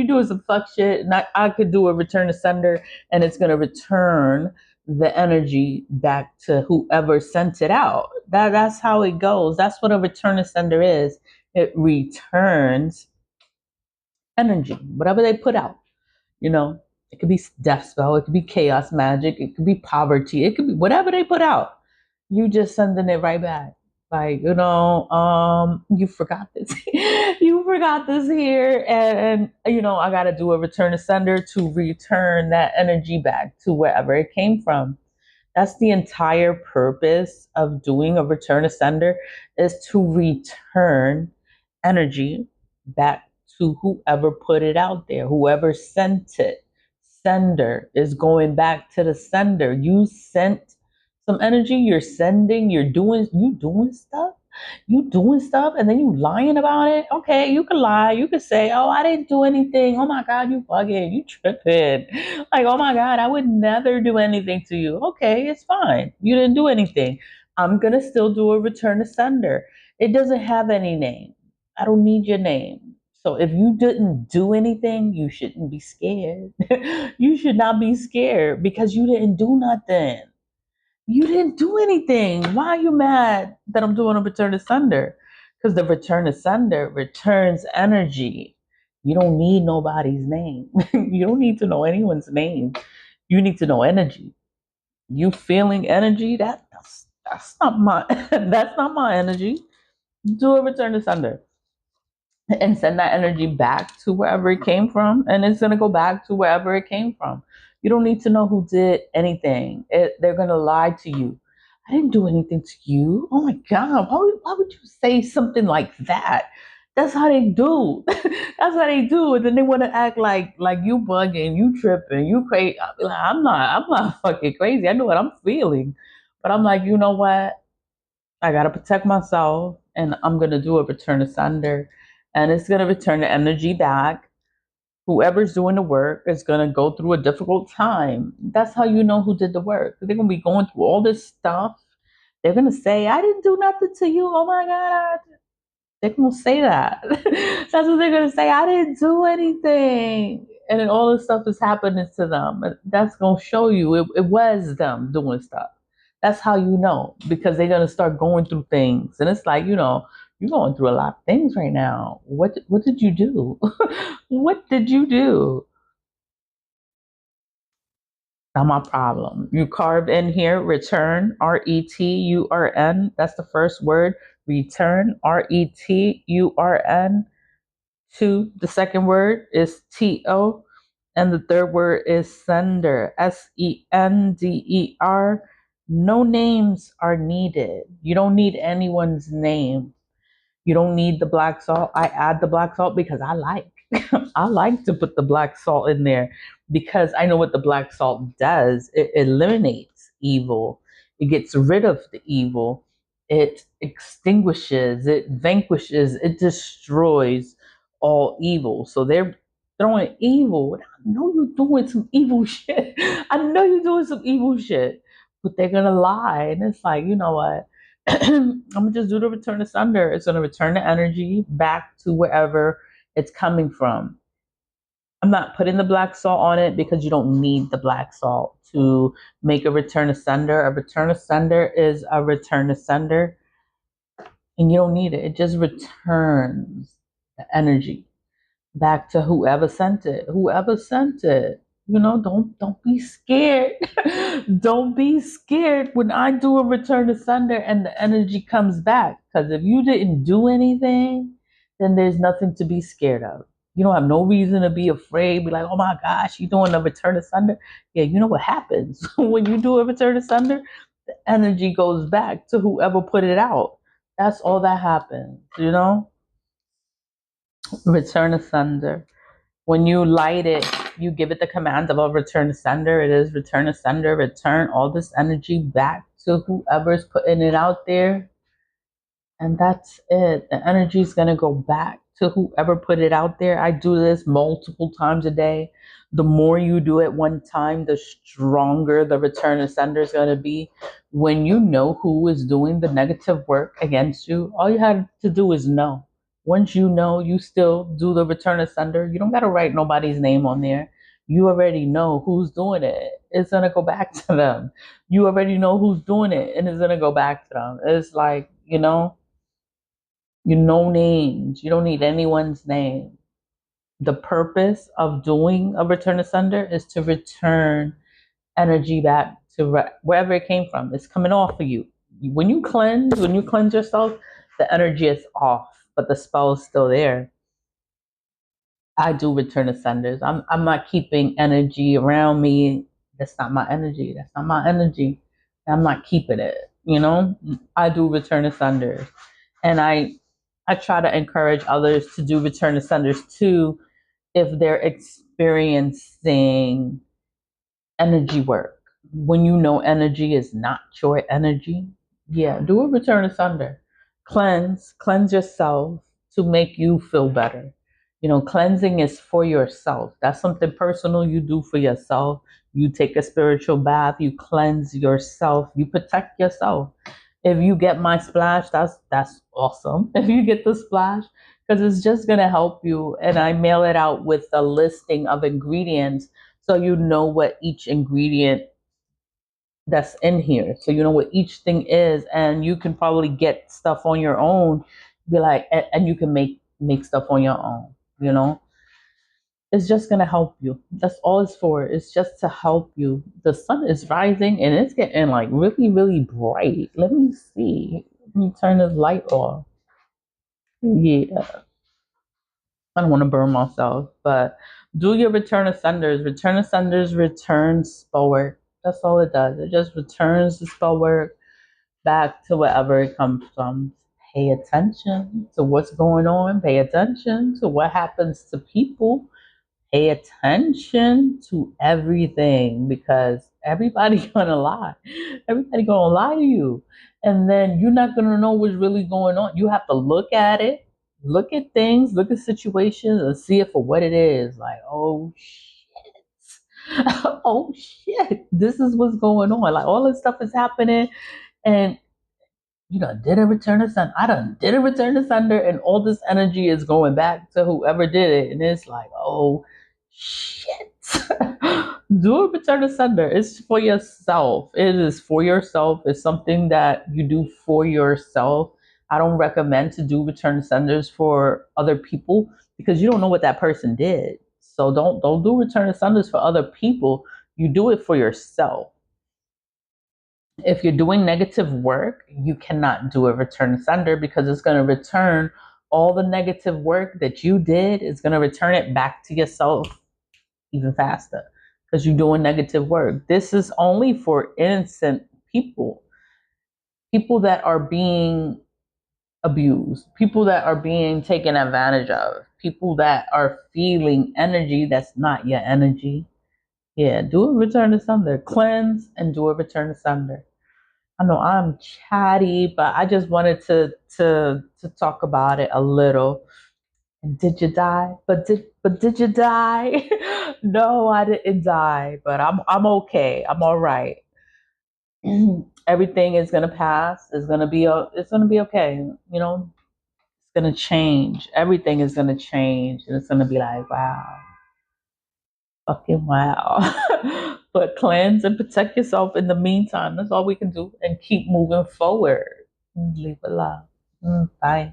you doing some fuck shit, and I could do a return to sender, and it's gonna return the energy back to whoever sent it out. That's how it goes. That's what a return to sender is. It returns energy, whatever they put out. You know, it could be death spell, it could be chaos magic, it could be poverty, it could be whatever they put out. You just sending it right back. Like, you forgot this. You forgot this here. And, I got to do a return to sender to return that energy back to wherever it came from. That's the entire purpose of doing a return to sender, is to return energy back to whoever put it out there, whoever sent it. Sender is going back to the sender. You sent some energy, you're sending, you doing stuff. You doing stuff and then you lying about it. Okay, you can lie. You can say, "Oh, I didn't do anything. Oh my God, you bugging. You tripping." Like, "Oh my God, I would never do anything to you." Okay, it's fine. You didn't do anything. I'm gonna still do a return to sender. It doesn't have any name. I don't need your name. So if you didn't do anything, you shouldn't be scared. You should not be scared because you didn't do nothing. You didn't do anything. Why are you mad that I'm doing a return to sender? Because the return to sender returns energy. You don't need nobody's name. You don't need to know anyone's name. You need to know energy. You feeling energy? That's not my that's not my energy. Do a return to sender and send that energy back to wherever it came from, and it's going to go back to wherever it came from. You don't need to know who did anything. They're going to lie to you. "I didn't do anything to you." Oh my God, why would you say something like that? That's how they do. That's how they do. And then they want to act like you bugging, you tripping, you crazy. I'm not fucking crazy. I know what I'm feeling. But I'm like, you know what? I gotta protect myself, and I'm gonna do a return to sender, and it's gonna return the energy back. Whoever's doing the work is gonna go through a difficult time. That's how you know who did the work. They're gonna be going through all this stuff. They're gonna say, "I didn't do nothing to you. Oh my God." They're gonna say that. That's what they're gonna say. "I didn't do anything." And then all this stuff is happening to them. That's gonna show you it was them doing stuff. That's how you know, because they're gonna start going through things. And it's like, you're going through a lot of things right now. What did you do? What did you do? Not my problem. You carved in here return, return. That's the first word. Return, return. Two, the second word is to, and the third word is sender, sender. No names are needed. You don't need anyone's name. You don't need the black salt. I add the black salt because I like. I like to put the black salt in there because I know what the black salt does. It eliminates evil. It gets rid of the evil. It extinguishes, it vanquishes, it destroys all evil. So they're throwing evil. I know you're doing some evil shit. I know you're doing some evil shit, but they're gonna lie. And it's like, you know what? I'm gonna just do the return to sender. It's gonna return the energy back to wherever it's coming from. I'm not putting the black salt on it because you don't need the black salt to make a return to sender. A return to sender is a return to sender, and you don't need it. It just returns the energy back to whoever sent it. Whoever sent it. Don't be scared. Don't be scared when I do a return to sender and the energy comes back. Because if you didn't do anything, then there's nothing to be scared of. You don't have no reason to be afraid. Be like, "Oh my gosh, you doing a return to sender?" Yeah, you know what happens when you do a return to sender? The energy goes back to whoever put it out. That's all that happens. Return to sender. When you light it, you give it the command of a return to sender. It is return to sender, return all this energy back to whoever's putting it out there. And that's it. The energy is going to go back to whoever put it out there. I do this multiple times a day. The more you do it one time, the stronger the return to sender is going to be. When you know who is doing the negative work against you, all you have to do is know. Once you know, you still do the return to sender. You don't got to write nobody's name on there. You already know who's doing it. It's going to go back to them. You already know who's doing it, and it's going to go back to them. It's like, you know names. You don't need anyone's name. The purpose of doing a return to sender is to return energy back to wherever it came from. It's coming off of you. When you cleanse yourself, the energy is off, but the spell is still there. I do return to senders. I'm not keeping energy around me. That's not my energy. That's not my energy. I'm not keeping it. I do return to senders, and I try to encourage others to do return to senders too if they're experiencing energy work. When you know energy is not your energy, yeah, do a return asunder. Cleanse yourself to make you feel better. Cleansing is for yourself. That's something personal you do for yourself. You take a spiritual bath, you cleanse yourself, you protect yourself. If you get my splash, that's awesome. If you get the splash, because it's just gonna help you. And I mail it out with a listing of ingredients so you know what each ingredient that's in here. So you know what each thing is, and you can probably get stuff on your own. Be like, and you can make stuff on your own. You know, it's just gonna help you. That's all it's for. It's just to help you. The sun is rising and it's getting like really, really bright. Let me see. Let me turn this light off. Yeah, I don't want to burn myself, but do your return of senders. Return of senders returns spell work. That's all it does. It just returns the spell work back to wherever it comes from. Pay attention to what's going on. Pay attention to what happens to people. Pay attention to everything because everybody's gonna lie. Everybody gonna lie to you. And then you're not gonna know what's really going on. You have to look at it, look at things, look at situations and see it for what it is. Like, oh shit. Oh shit. This is what's going on. Like all this stuff is happening and you done did a return to sender. I done did a return to sender, and all this energy is going back to whoever did it. And it's like, oh shit. Do a return to sender. It's for yourself. It is for yourself. It's something that you do for yourself. I don't recommend to do return to senders for other people because you don't know what that person did. So don't do return to senders for other people. You do it for yourself. If you're doing negative work, you cannot do a return to sender because it's going to return all the negative work that you did. It's going to return it back to yourself even faster because you're doing negative work. This is only for innocent people, people that are being abused, people that are being taken advantage of, people that are feeling energy that's not your energy. Yeah, do a return to sender. Cleanse and do a return to sender. I know I'm chatty, but I just wanted to talk about it a little. And did you die? But did you die? No, I didn't die, but I'm okay. I'm all right. Everything is gonna pass. It's gonna be okay. It's gonna change. Everything is gonna change, and it's gonna be like wow, fucking wow. But cleanse and protect yourself in the meantime. That's all we can do, and keep moving forward. Leave it love. Bye.